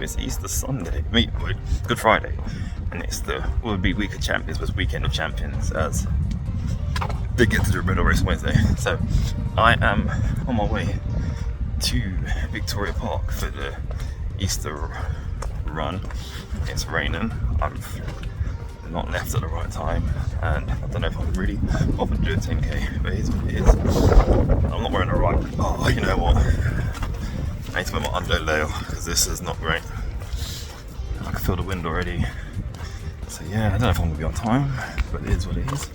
it's Easter Sunday, Good Friday, and it's would be Week of Champions, was Weekend of Champions, as they get to do a medal race Wednesday. So I am on my way to Victoria Park for the Easter run. It's raining. I've not left at the right time, and I don't know if I'm really often to do a 10k, but it is what it is. I'm not wearing a right. Oh, you know what? I need to wear my under layer because this is not great. I can feel the wind already. So yeah, I don't know if I'm gonna be on time, but it is what it is.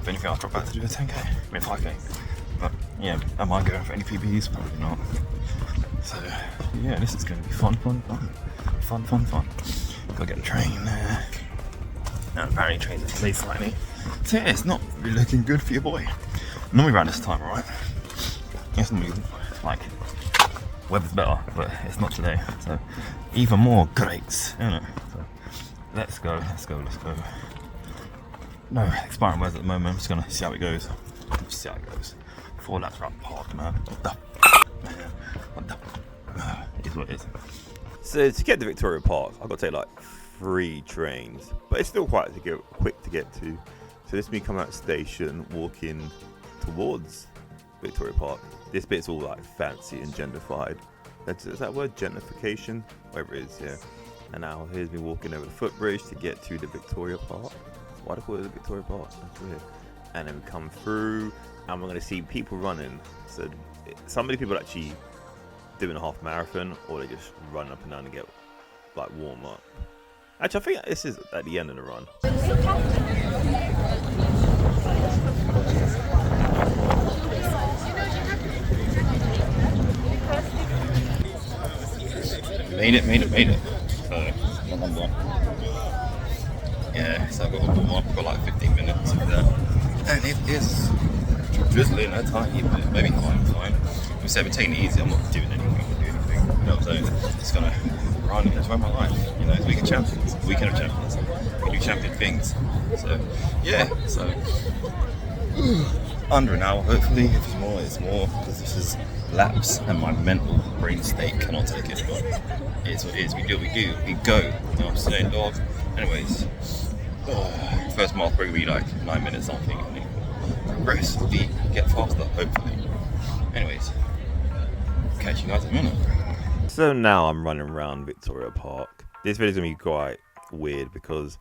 If anything, I'll drop back to do a 10k, I mean 5k. But yeah, am I going for any PBs? Probably not. So yeah, this is going to be fun. Gotta get the train there. And apparently trains are delayed slightly. So yeah, it's not really looking good for your boy. Normally around this time, right? It's normally like weather's better, but it's not today. So even more great, isn't it? So let's go. No expiring weather at the moment. I'm just gonna see how it goes. 4 laps around the park, man. What the? It is what it is. So to get to Victoria Park, I've got to take like 3 trains, but it's still quite quick to get to. So this is me coming out of the station, walking towards Victoria Park. This bit's all like fancy and gentrified. Is that word, gentrification? Whatever it is, yeah. And now here's me walking over the footbridge to get to the Victoria Park. Why do they call it the Victoria Park? That's weird. And then we come through, and we're going to see people running. So some of the people actually doing a half marathon, or they just run up and down to get like warm up. Actually, I think this is at the end of the run. Made it. So, number 1. Yeah, so I've got to warm up for like 15 minutes of that. And it is drizzling a tiny bit, maybe fine. We said we're taking it easy, I'm not doing anything. You know what I'm saying? It's gonna run and enjoy my life. You know, it's Weekend of Champions. We do champion things. So, yeah, under an hour, hopefully. If it's more, it's more, because this is laps and my mental brain state cannot take it. But it's what it is. We do what we do. We go. You know what I'm saying, dog? Anyways, first mile probably be like 9 minutes something. And then progressively get faster, hopefully. Anyways, catch you guys in a minute. So now I'm running around Victoria Park. This video's gonna be quite weird because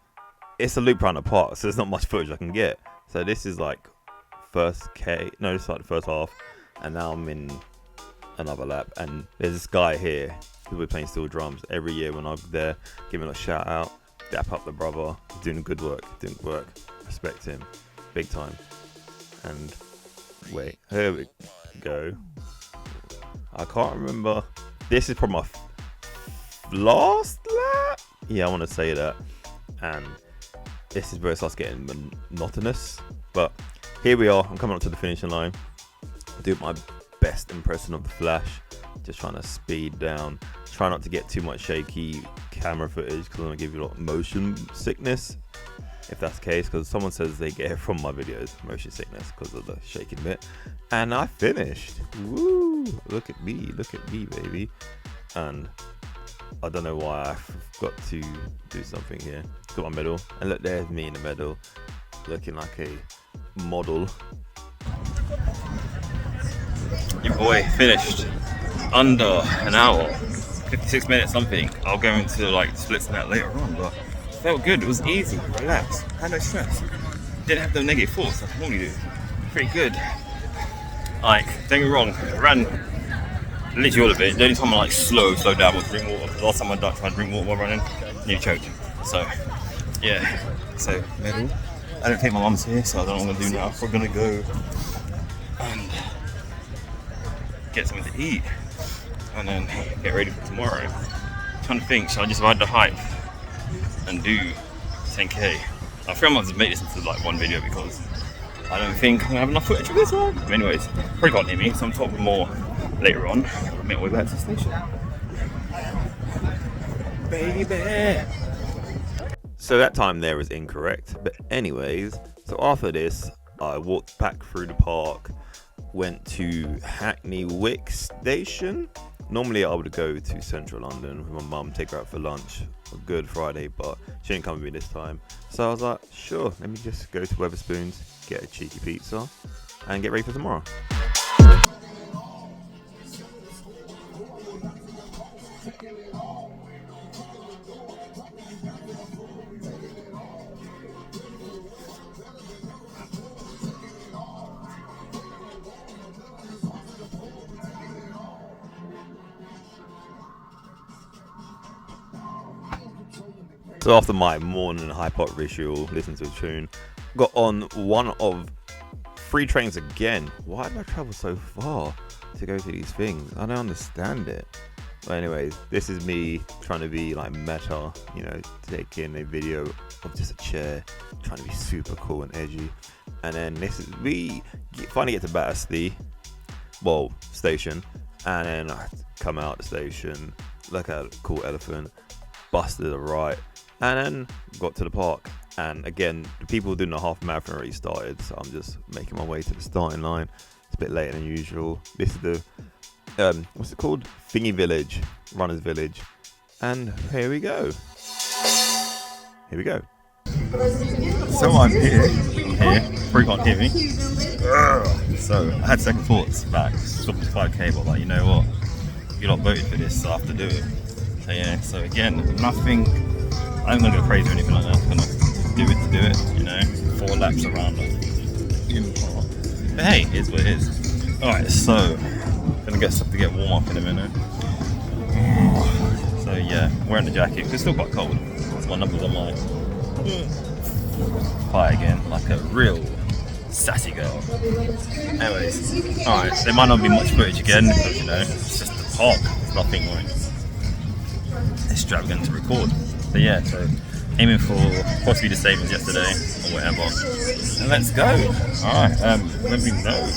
it's a loop around the park, so there's not much footage I can get. So this is like this is like the first half, and now I'm in another lap, and there's this guy here who will be playing steel drums every year when I'm there, giving a shout out, dap up the brother, doing good work, respect him, big time. And wait, here we go. I can't remember. This is probably my last lap. Yeah, I want to say that. And this is where it starts getting monotonous. But here we are. I'm coming up to the finishing line. I do my best impression of the Flash. Just trying to speed down. Try not to get too much shaky camera footage because I'm going to give you a lot of motion sickness. If that's the case, because someone says they get it from my videos, motion sickness, because of the shaking bit. And I finished. Woo! Look at me, baby. And I don't know why I forgot to do something here. Got my medal, and look, there's me in the medal, looking like a model. Your boy finished under an hour, 56 minutes something. I'll go into like splits and that later on, but it felt good. It was easy, relaxed, had no stress. Didn't have the negative force like I normally do. Pretty good. Like, don't get me wrong, I ran literally all of it. The only time I like slow down was drink water. The last time I tried to drink water while running, nearly choked. So yeah, so medal. I don't think my mum's here, so I don't know what I'm gonna do now. We're gonna go and get something to eat and then get ready for tomorrow. I'm trying to think, should I just ride the hype and do 10k? I feel I might just make this into like one video because I don't think I'm gonna have enough footage for this one. But anyways, probably can't hear me, so I'm talking more later on. I'll make my way back to the station. Baby! So that time there was incorrect. But anyways, so after this, I walked back through the park, went to Hackney Wick Station, Normally I would go to central London with my mum, take her out for lunch on Good Friday, but she didn't come with me this time. So I was like, sure, let me just go to Wetherspoons, get a cheeky pizza, and get ready for tomorrow. So after my morning hypot ritual, listening to a tune, got on one of 3 trains again. Why do I travel so far to go to these things? I don't understand it. But anyways, this is me trying to be like meta, you know, taking a video of just a chair, trying to be super cool and edgy. And then this is we finally get to Battersea, well, station, and then I come out the station, look at a cool elephant, busted a right, and then got to the park. And again, the people doing the half marathon already started, so I'm just making my way to the starting line. It's a bit later than usual. This is the what's it called? Thingy Village, Runners Village. And here we go. Here we go. So I'm here. Probably can't hear me. So I had second thoughts about stopping to 5k, but like, you know what? You lot voted for this, so I have to do it. So yeah, so again, nothing. I'm not gonna go crazy or anything like that. I'm gonna do it to do it, you know. 4 laps around in park. But hey, here's what it is. Alright, so gonna get stuff to get warm up in a minute. So yeah, wearing the jacket because it's still quite cold. So my numbers on my fire again, like a real sassy girl. Anyways, alright, so there might not be much footage again because, you know, it's just the park. There's nothing like extravagant to record. So yeah, so aiming for possibly the same as yesterday or whatever. And let's go. Alright, let me know.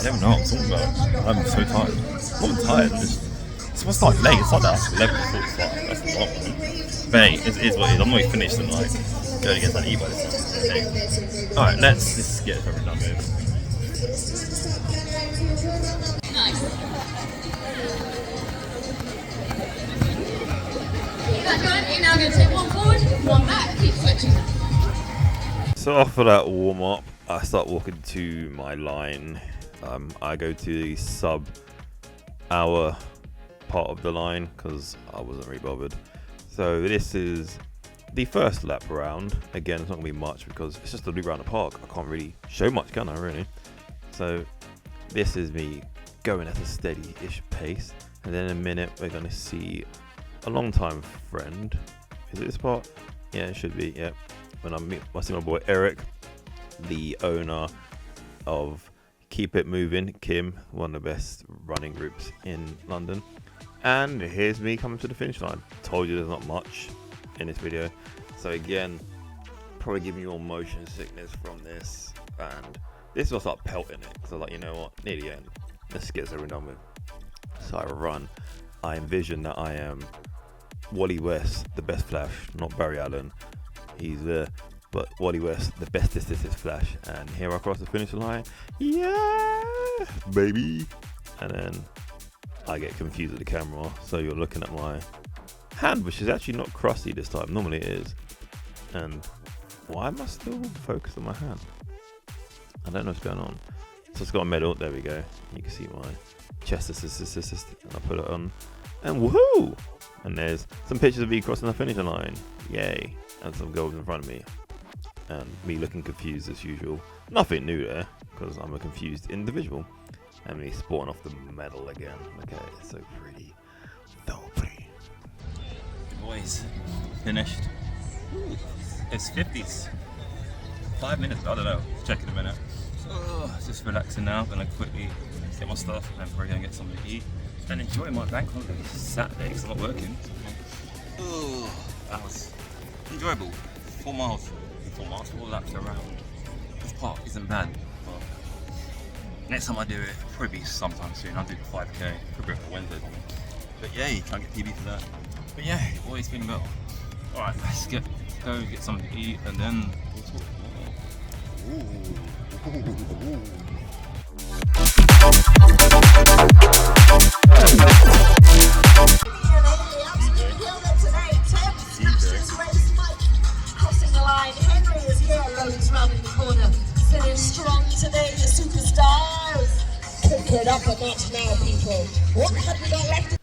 I don't know what I'm talking about. I'm so tired. I'm tired. It's what's like late. It's like that. 11:45. That's a lot, man. But hey, it is what it is. I'm always finished and like going to get something to eat by this time. Okay. Alright, let's just get it done with. You're now going to take 1 forward, 1 back, keep switching. So after that warm up, I start walking to my line. I go to the sub-hour part of the line because I wasn't really bothered. So this is the first lap around. Again, it's not going to be much because it's just a loop around the park. I can't really show much, can I, really? So this is me going at a steady-ish pace. And then in a minute, we're going to see a long-time friend. Is it this part? Yeah, it should be, yeah. When I see my boy Eric, the owner of Keep It Moving, Kim, one of the best running groups in London. And here's me coming to the finish line. Told you there's not much in this video. So again, probably giving you all motion sickness from this. And this will start pelting it. So like, you know what, near the end, let's get this over and done with. So I run. I envision that I am Wally West, the best Flash, not Barry Allen. He's there. But Wally West, the bestest is Flash. And here I cross the finish line. Yeah, baby. And then I get confused with the camera. So you're looking at my hand, which is actually not crusty this time. Normally it is. And why am I still focused on my hand? I don't know what's going on. So it's got a medal. There we go. You can see my chest assist. And I put it on. And woohoo! And there's some pictures of me crossing the finish line. Yay. And some girls in front of me. And me looking confused as usual. Nothing new there, because I'm a confused individual. And me spawning off the medal again. Okay, it's so pretty. So pretty. Boys, finished. Ooh, it's 50s. 5 minutes, I don't know. Check in a minute. Just relaxing now. Gonna quickly get my stuff and probably gonna get something to eat. And enjoy my bank holiday Saturday because I'm not working. That was enjoyable. 4 miles. 4 laps around. This park isn't bad. But next time I do it, probably be sometime soon. I'll do the 5k. Probably for Wednesday. But yeah, try and get PB for that. But yeah, always feeling better. Alright, let's go get something to eat and then we'll talk more. Ooh. Crossing the line, Henry is here, rolls round in the corner. Finish strong today, the superstars. Pick it up a notch now, people. What have we got left?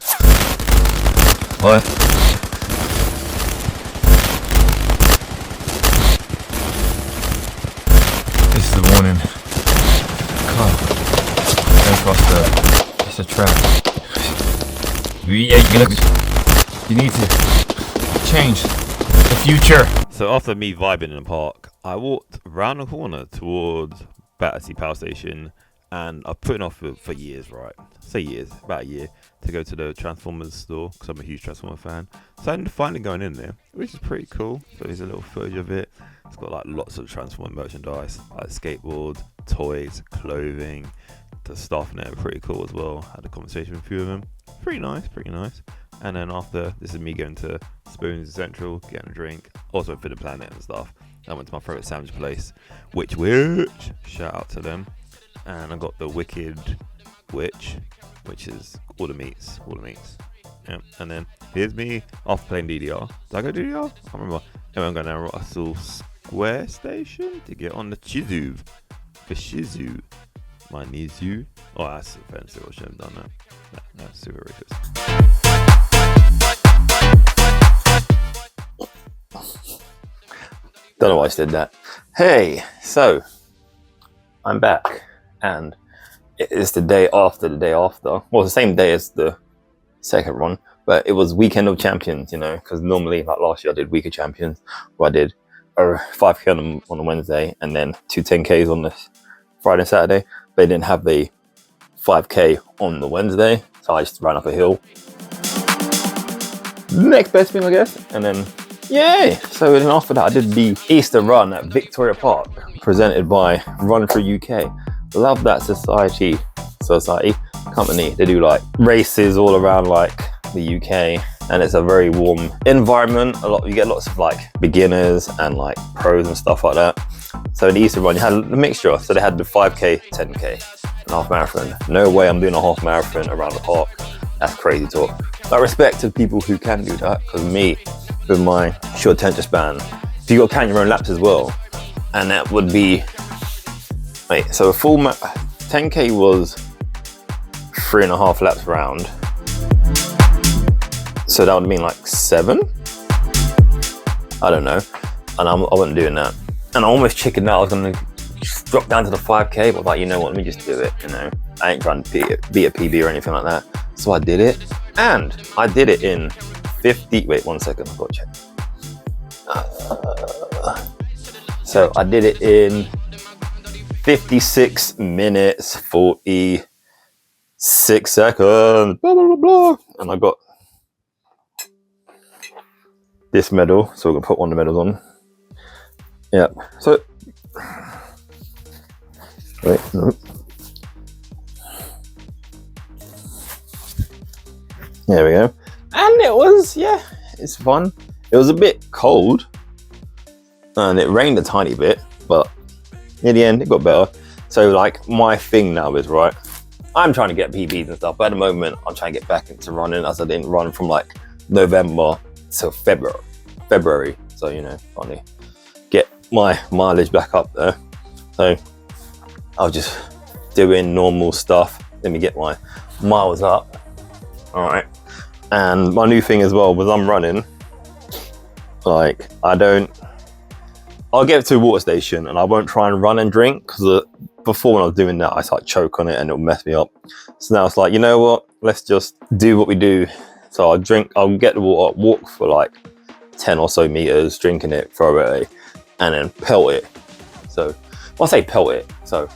What? This is the warning. Car. Don't cross the. It's a trap. Yeah, you need to change the future. So after me vibing in the park, I walked round the corner towards Battersea Power Station, and I've put it off for years, right? Say years, about a year, to go to the Transformers store, because I'm a huge Transformer fan. So I'm finally going in there, which is pretty cool. So there's a little footage of it. It's got like lots of Transformer merchandise, like skateboards, toys, clothing, the stuff in there, pretty cool as well. Had a conversation with a few of them. Pretty nice, pretty nice. And then after, this is me going to Spoons Central, getting a drink. Also for the Planet and stuff. I went to my favourite sandwich place, Which, shout out to them. And I got the Wicked Witch, which is all the meats. Yeah. And then here's me after playing DDR. Did I go DDR? I can't remember. Anyway, I'm going to Russell Square Station to get on the Chizu. For Shizu. My Nizu. Oh, that's offensive. I shouldn't have done that. That's super racist. Don't know why I said that. Hey, so I'm back, and it is the day after the day after. Well, the same day as the second run, but it was Weekend of Champions, you know, because normally, like last year, I did Week of Champions, where I did a 5K on a Wednesday and then 2 10Ks on the Friday and Saturday. They didn't have the 5K on the Wednesday, so I just ran up a hill. Next best thing, I guess, and then yay! So then after that, I did the Easter run at Victoria Park, presented by Run for UK. Love that society company. They do like races all around like the UK, and it's a very warm environment. You get lots of like beginners and like pros and stuff like that. So in the Easter run, you had a mixture. So they had the 5K, 10K, and half marathon. No way I'm doing a half marathon around the park. That's crazy talk. I respect to people who can do that, because me, with my short attention span, if you got to count your own laps as well, and that would be, wait, so a full 10K was 3.5 laps round, so that would mean like 7. I don't know, and I wasn't doing that, and I almost chickened out. I was gonna drop down to the 5K, but like, you know what? Let me just do it. You know, I ain't trying to be a PB or anything like that. So I did it, and I did it in 50. Wait, 1 second. I've got to check. So I did it in 56 minutes 46 seconds. Blah blah blah blah. And I got this medal, so we're gonna put one of the medals on. Yeah. So wait. No. There we go. And it was, yeah, it's fun. It was a bit cold and it rained a tiny bit, but in the end it got better. So like my thing now is, right, I'm trying to get PBs and stuff, but at the moment I'm trying to get back into running, as I didn't run from like November to February. So, you know, finally get my mileage back up there. So I was just doing normal stuff. Let me get my miles up. All right. And my new thing as well was I'm running, like I'll get to a water station and I won't try and run and drink, because before when I was doing that, I start choke on it and it'll mess me up. So now it's like, you know what, let's just do what we do. So I'll get the water, walk for like 10 or so meters, drinking it, throw it away, and then pelt it. So I say pelt it. So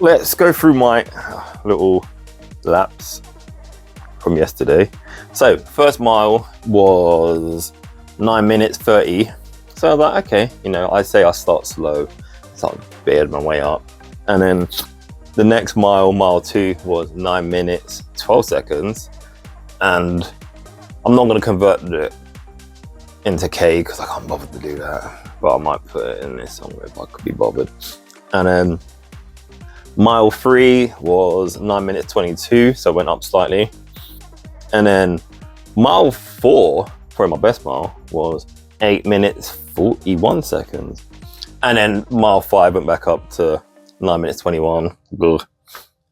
let's go through my little laps from yesterday. So first mile was 9 minutes 30. So I was like, okay, you know, I say I start slow, start build my way up. And then the next mile 2, was 9 minutes 12 seconds. And I'm not going to convert it into K because I can't bother to do that, but I might put it in this somewhere if I could be bothered. And then mile 3 was 9 minutes 22, so I went up slightly. And then mile 4, probably my best mile, was 8 minutes 41 seconds. And then mile 5 went back up to 9 minutes 21. Good.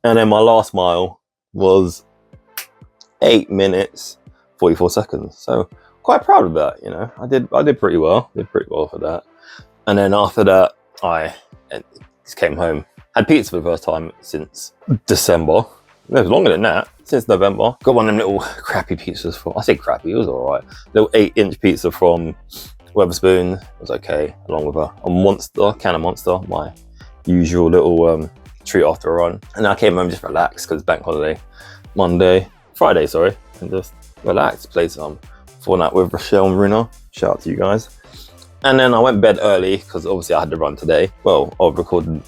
And then my last mile was 8 minutes 44 seconds. So quite proud of that, you know. I did pretty well. Did pretty well for that. And then after that, I just came home. Had pizza for the first time since December. It was longer than that, since November. Got one of them little crappy pizzas from, I say crappy, it was all right. Little 8-inch pizza from Wetherspoon. It was okay, along with a Monster, can of Monster, my usual little treat after a run. And I came home just relaxed because it's bank holiday. Friday, sorry. And just relaxed, played some Fortnite with Rochelle and Rina. Shout out to you guys. And then I went to bed early because obviously I had to run today. Well, I recorded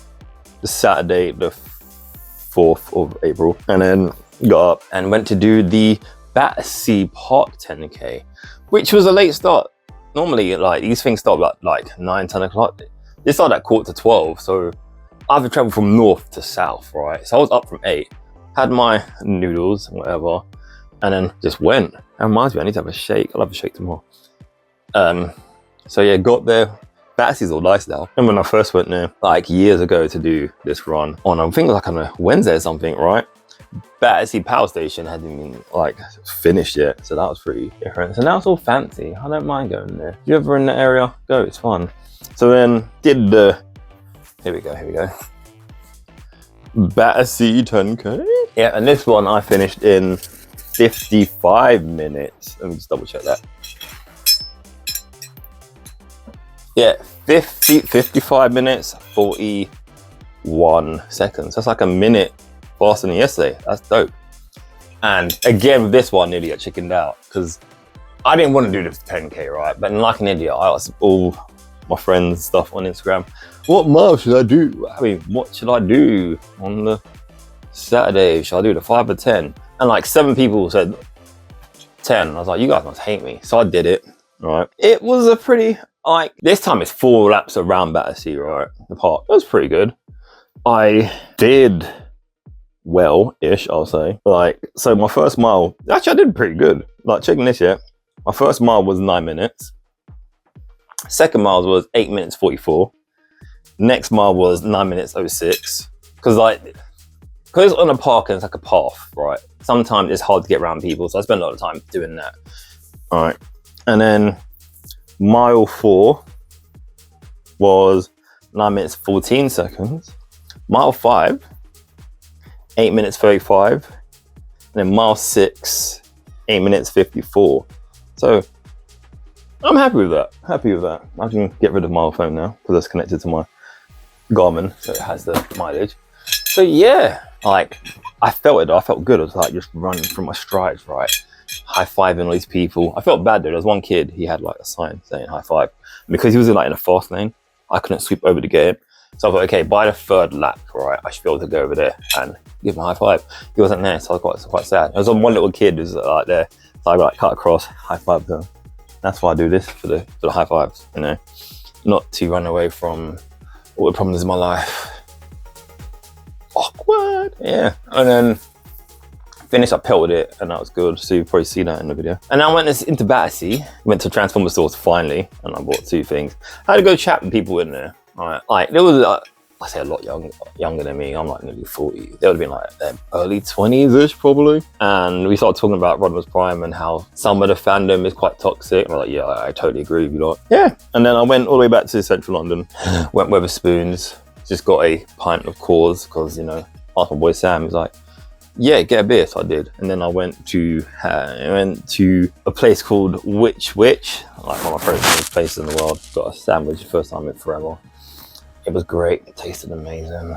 the Saturday, the 4th of April. And then got up and went to do the Battersea Park 10K, which was a late start. Normally, like, these things start at like 9, 10 o'clock. They started at 11:45, so I have to travel from north to south, right? So I was up from 8, had my noodles, whatever, and then just went. That reminds me, I need to have a shake. I'll have a shake tomorrow. So yeah, got there. Battersea's all nice now. And when I first went there, like years ago to do this run on, I think like on a Wednesday or something, right? Battersea Power Station hadn't even like finished yet, so that was pretty different. So now it's all fancy. I don't mind going there. If you're ever in the area, go, it's fun. So then did the, here we go. Battersea 10K. Yeah, and this one I finished in 55 minutes. Let me just double check that. Yeah, 55 minutes, 41 seconds. That's like a minute faster than yesterday. That's dope. And again, with this one, nearly got chickened out because I didn't want to do the 10K, right? But like an idiot, I asked all my friends and stuff on Instagram, what mile should I do? I mean, what should I do on the Saturday? Should I do the 5 or 10? And like 7 people said 10. I was like, you guys must hate me. So I did it, right? It was a pretty, like, this time it's 4 laps around Battersea, right? The park. It was pretty good. I did well-ish, I'll say. Like, so my first mile, actually I did pretty good. Like, checking this yet. My first mile was 9 minutes. Second mile was 8 minutes 44. Next mile was 9 minutes 06. Because it's on a park and it's like a path, right? Sometimes it's hard to get around people, so I spend a lot of time doing that. All right. And then mile 4 was 9 minutes 14 seconds. Mile 5, 8 minutes 35. And then mile 6, 8 minutes 54. So I'm happy with that. I can get rid of my phone now because it's connected to my Garmin, so it has the mileage. So yeah, like I felt it. I felt good. I was like just running through my strides, right? High-fiving all these people. I felt bad though. There was one kid, he had like a sign saying high five. And because he was in a fast lane, I couldn't sweep over to get him. So I thought, okay, by the 3rd lap, right, I should be able to go over there and give him a high five. He wasn't there, so I was quite sad. There was one little kid who was like there, so I like cut across, high five them. That's why I do this, for the high fives, you know, not to run away from all the problems in my life. Awkward, yeah. And then finished, I pelted it, and that was good. So you'll probably see that in the video. And I went into Battersea, went to Transformer stores finally, and I bought 2 things. I had to go chat with people in there. All right, like there was, I say a lot younger than me. I'm like nearly 40. They would have been like their early 20s-ish probably. And we started talking about Rodimus Prime and how some of the fandom is quite toxic. And I'm like, yeah, I totally agree with you lot. Yeah. And then I went all the way back to central London, went Wetherspoons, just got a pint of Coors because, you know, asked my boy Sam, he's like, yeah, get a beer. So I did. And then I went to a place called Which, like one of my favorite places in the world. Got a sandwich the first time in forever. It was great. It tasted amazing.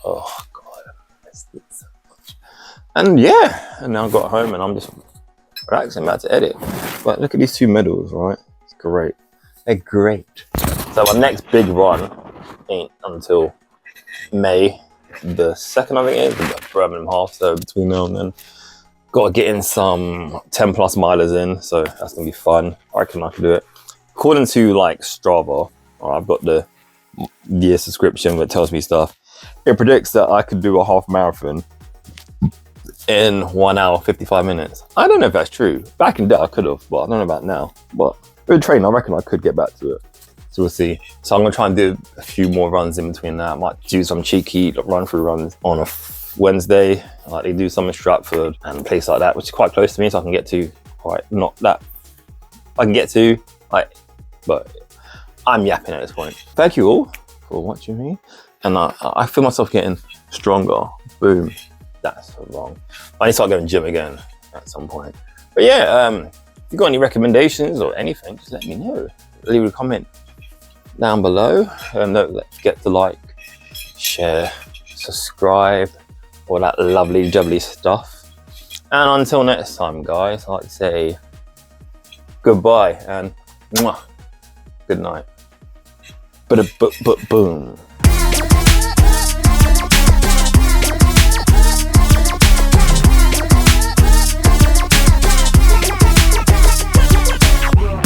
Oh God, I missed it so much. And yeah, and now I got home and I'm just relaxing, about to edit. But look at these 2 medals, right? It's great. They're great. So my next big run ain't until May the 2nd, I think it is, about Birmingham half. So between now and then, got to get in some 10+ milers in. So that's gonna be fun. I reckon I can do it. According to like Strava, I've got the year subscription that tells me stuff. It predicts that I could do a half marathon in 1 hour, 55 minutes. I don't know if that's true. Back in the day, I could have, but I don't know about now. But with training, I reckon I could get back to it. So we'll see. So I'm gonna try and do a few more runs in between that. I might do some cheeky run-through runs on a Wednesday, like they do some in Stratford and a place like that, which is quite close to me, so I can get to not that I can get to, like, but I'm yapping at this point. Thank you all for watching me, and I feel myself getting stronger. Boom. That's so wrong. I need to start going to the gym again at some point. But yeah, if you got any recommendations or anything, just let me know. Leave a comment down below. Don't forget to like, share, subscribe, all that lovely jubbly stuff. And until next time, guys, I'd like to say goodbye and mwah, good night. But boom.